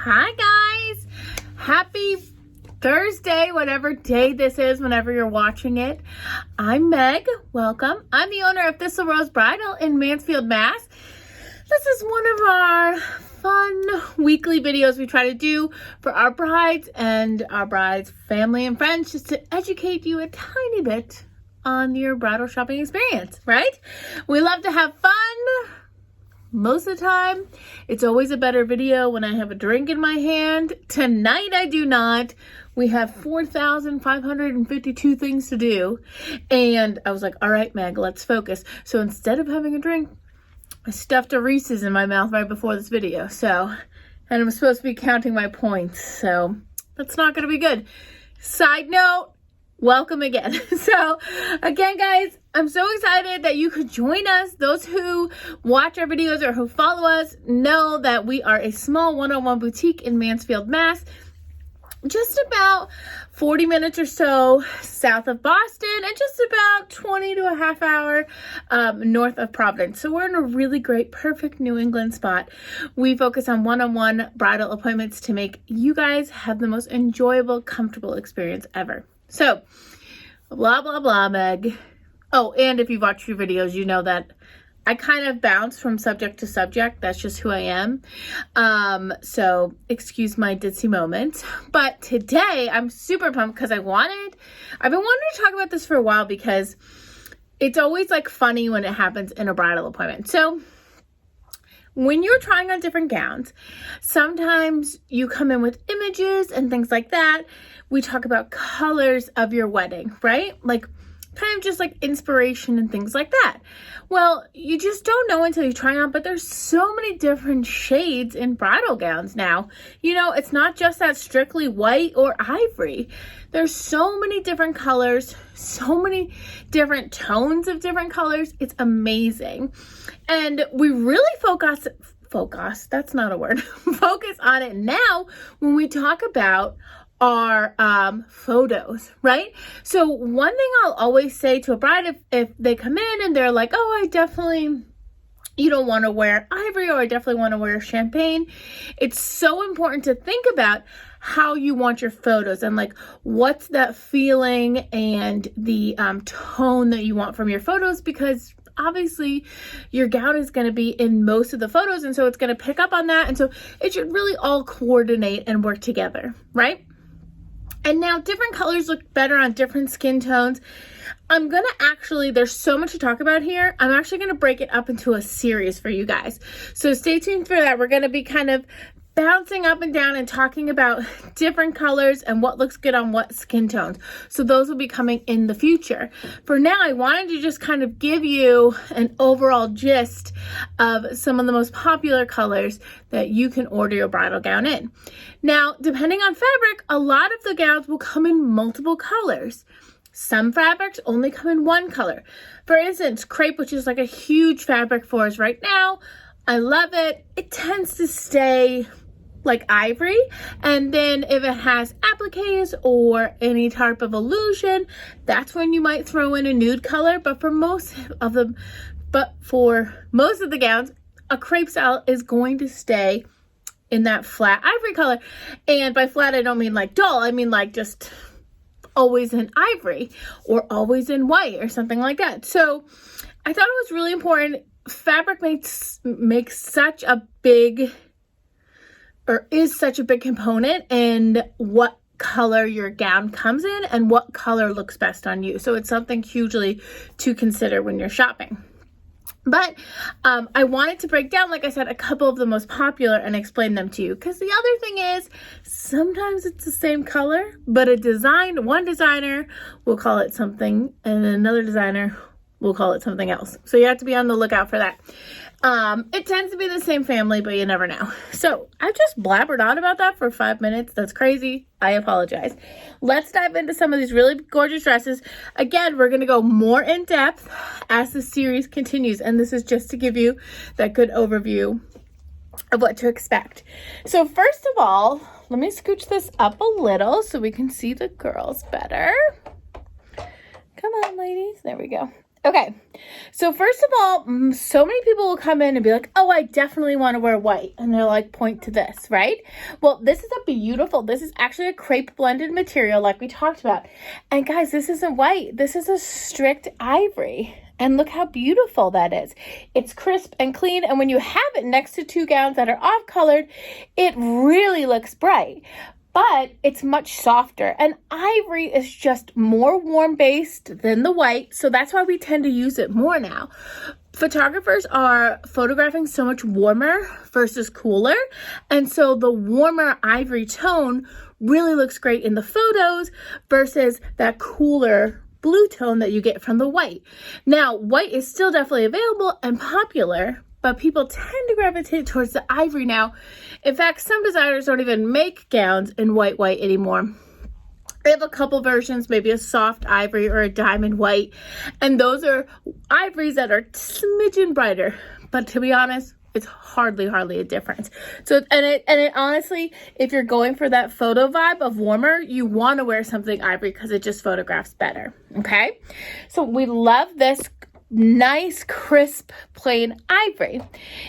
Hi guys, happy Thursday, whatever day this is, whenever you're watching it. I'm Meg, welcome. I'm the owner of Thistle Rose Bridal in Mansfield, Mass. This is one of our fun weekly videos we try to do for our brides and our brides' family and friends, just to educate you a tiny bit on your bridal shopping experience, right? We love to have fun. Most of the time, it's always a better video when I have a drink in my hand. Tonight, I do not. We have 4,552 things to do. And I was like, all right, Meg, let's focus. So instead of having a drink, I stuffed a Reese's in my mouth right before this video. And I'm supposed to be counting my points. So that's not going to be good. Side note, welcome again. So again, guys, I'm so excited that you could join us. Those who watch our videos or who follow us know that we are a small one-on-one boutique in Mansfield, Mass. Just about 40 minutes or so south of Boston and just about 20 to a half hour north of Providence. So we're in a really great, perfect New England spot. We focus on one-on-one bridal appointments to make you guys have the most enjoyable, comfortable experience ever. So, blah, blah, blah, Meg. Oh, and if you've watched your videos, you know that I kind of bounce from subject to subject. That's just who I am. So excuse my ditzy moment. But today I'm super pumped because I've been wanting to talk about this for a while because it's always like funny when it happens in a bridal appointment. So when you're trying on different gowns, sometimes you come in with images and things like that. We talk about colors of your wedding, right? Like kind of just like inspiration and things like that. Well, you just don't know until you try on, but there's so many different shades in bridal gowns now. You know, it's not just that strictly white or ivory. There's so many different colors, so many different tones of different colors. It's amazing. And we really focus, that's not a word, focus on it now when we talk about our photos, right? So one thing I'll always say to a bride if they come in and they're like, oh, you don't want to wear ivory, or I definitely want to wear champagne. It's so important to think about how you want your photos and like what's that feeling and the tone that you want from your photos, because obviously your gown is going to be in most of the photos, and so it's going to pick up on that, and so it should really all coordinate and work together, right? And now different colors look better on different skin tones. There's so much to talk about here. I'm actually going to break it up into a series for you guys. So stay tuned for that. We're going to be kind of bouncing up and down and talking about different colors and what looks good on what skin tones. So those will be coming in the future. For now, I wanted to just kind of give you an overall gist of some of the most popular colors that you can order your bridal gown in. Now, depending on fabric, a lot of the gowns will come in multiple colors. Some fabrics only come in one color. For instance, crepe, which is like a huge fabric for us right now. I love it. It tends to stay like ivory, and then if it has appliques or any type of illusion, that's when you might throw in a nude color. But for most of the gowns, a crepe style is going to stay in that flat ivory color. And by flat, I don't mean like dull, I mean like just always in ivory or always in white or something like that. So I thought it was really important. Fabric makes such a big, or is such a big component in what color your gown comes in and what color looks best on you. So it's something hugely to consider when you're shopping. But I wanted to break down, like I said, a couple of the most popular and explain them to you. Because the other thing is, sometimes it's the same color, but one designer will call it something and another designer will call it something else. So you have to be on the lookout for that. It tends to be the same family, but you never know. So I just blabbered on about that for 5 minutes. That's crazy. I apologize. Let's dive into some of these really gorgeous dresses. Again, we're going to go more in depth as the series continues. And this is just to give you that good overview of what to expect. So first of all, let me scooch this up a little so we can see the girls better. Come on, ladies. There we go. Okay, so first of all, so many people will come in and be like, oh, I definitely want to wear white. And they're like, point to this, right? Well, this is this is actually a crepe blended material like we talked about. And guys, this isn't white. This is a strict ivory. And look how beautiful that is. It's crisp and clean. And when you have it next to two gowns that are off colored, it really looks bright. But it's much softer, and ivory is just more warm based than the white, so that's why we tend to use it more now. Photographers are photographing so much warmer versus cooler, and so the warmer ivory tone really looks great in the photos versus that cooler blue tone that you get from the white. Now, white is still definitely available and popular, but people tend to gravitate towards the ivory now. In fact, some designers don't even make gowns in white anymore. They have a couple versions, maybe a soft ivory or a diamond white, and those are ivories that are smidgen brighter. But to be honest, it's hardly a difference. So, and it honestly, if you're going for that photo vibe of warmer, you want to wear something ivory because it just photographs better. Okay, so we love this nice, crisp, plain ivory.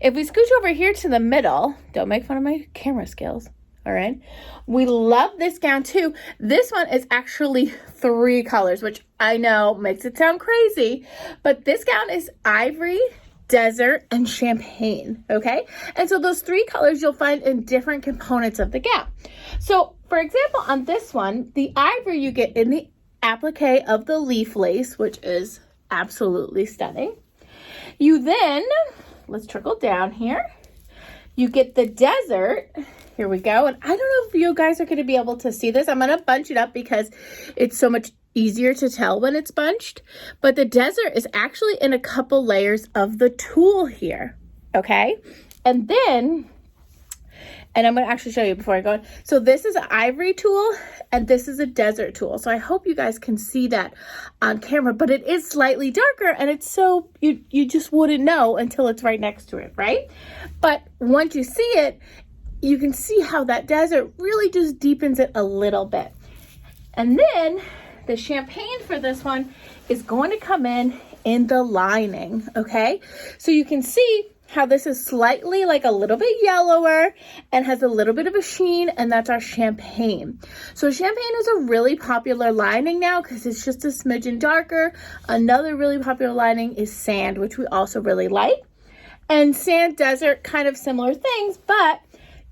If we scooch over here to the middle, don't make fun of my camera skills, all right? We love this gown too. This one is actually 3 colors, which I know makes it sound crazy, but this gown is ivory, desert, and champagne, okay? And so those 3 colors you'll find in different components of the gown. So, for example, on this one, the ivory you get in the applique of the leaf lace, which is absolutely stunning. You then, let's trickle down here. You get the desert. Here we go. And I don't know if you guys are going to be able to see this. I'm going to bunch it up because it's so much easier to tell when it's bunched. But the desert is actually in a couple layers of the tulle here. Okay. And then, and I'm going to actually show you before I go on. So this is an ivory tulle and this is a desert tulle. So I hope you guys can see that on camera, but it is slightly darker and it's so, you just wouldn't know until it's right next to it, right? But once you see it, you can see how that desert really just deepens it a little bit. And then the champagne for this one is going to come in the lining, okay? So you can see how this is slightly like a little bit yellower and has a little bit of a sheen, and that's our champagne. So champagne is a really popular lining now because it's just a smidgen darker. Another really popular lining is sand, which we also really like. And sand, desert, kind of similar things, but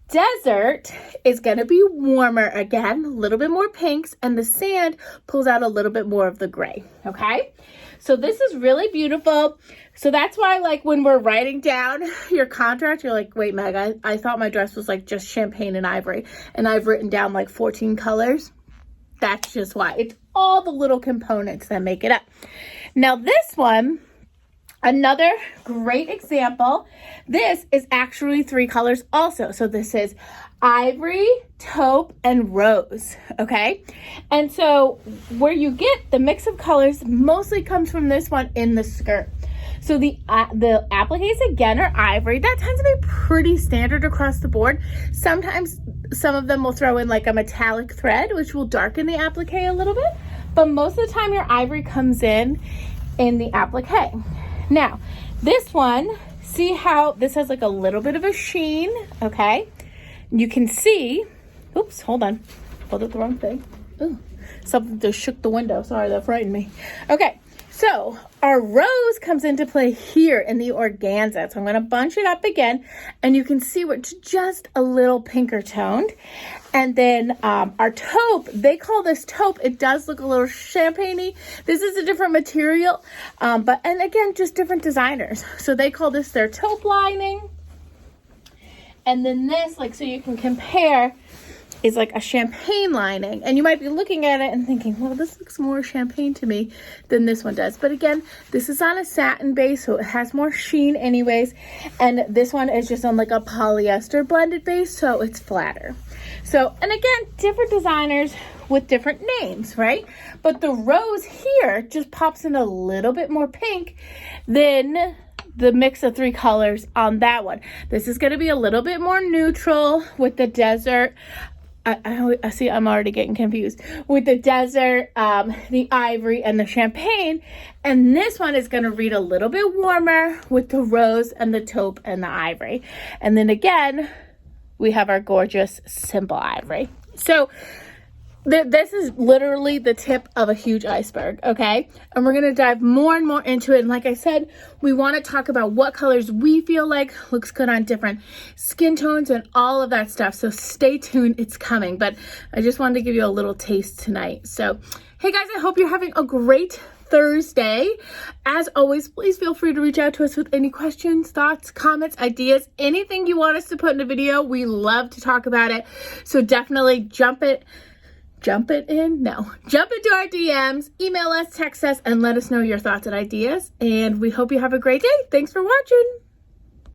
desert is going to be warmer again, a little bit more pinks, and the sand pulls out a little bit more of the gray, okay? So this is really beautiful. So that's why, like, when we're writing down your contract, you're like, wait, Meg, I thought my dress was like just champagne and ivory, and I've written down like 14 colors. That's just why. It's all the little components that make it up. Now this one, another great example, this is actually 3 colors also. So this is ivory, taupe, and rose, okay? And so where you get the mix of colors mostly comes from this one in the skirt. So the appliques again are ivory. That tends to be pretty standard across the board. Sometimes some of them will throw in like a metallic thread, which will darken the applique a little bit. But most of the time your ivory comes in the applique. Now, this one, see how this has like a little bit of a sheen, okay? You can see, oops, hold on. Pulled up the wrong thing. Ooh, something just shook the window. Sorry, that frightened me. Okay, so our rose comes into play here in the organza. So I'm going to bunch it up again, and you can see it's just a little pinker toned. And then our taupe, they call this taupe. It does look a little champagne-y. This is a different material, and again, just different designers. So they call this their taupe lining. And then this, like, so you can compare, is like a champagne lining. And you might be looking at it and thinking, well, this looks more champagne to me than this one does. But again, this is on a satin base, so it has more sheen anyways. And this one is just on like a polyester blended base, so it's flatter. So, and again, different designers with different names, right? But the rose here just pops in a little bit more pink than the mix of 3 colors on that one. This is going to be a little bit more neutral with the desert. I see I'm already getting confused with the desert, the ivory, and the champagne. And this one is going to read a little bit warmer with the rose and the taupe and the ivory. And then again, we have our gorgeous simple ivory. So this is literally the tip of a huge iceberg, okay? And we're going to dive more and more into it. And like I said, we want to talk about what colors we feel like looks good on different skin tones and all of that stuff. So stay tuned, it's coming. But I just wanted to give you a little taste tonight. So, hey guys, I hope you're having a great Thursday. As always, please feel free to reach out to us with any questions, thoughts, comments, ideas, anything you want us to put in a video. We love to talk about it. So definitely jump into our DMs, email us, text us, and let us know your thoughts and ideas. And we hope you have a great day. Thanks for watching.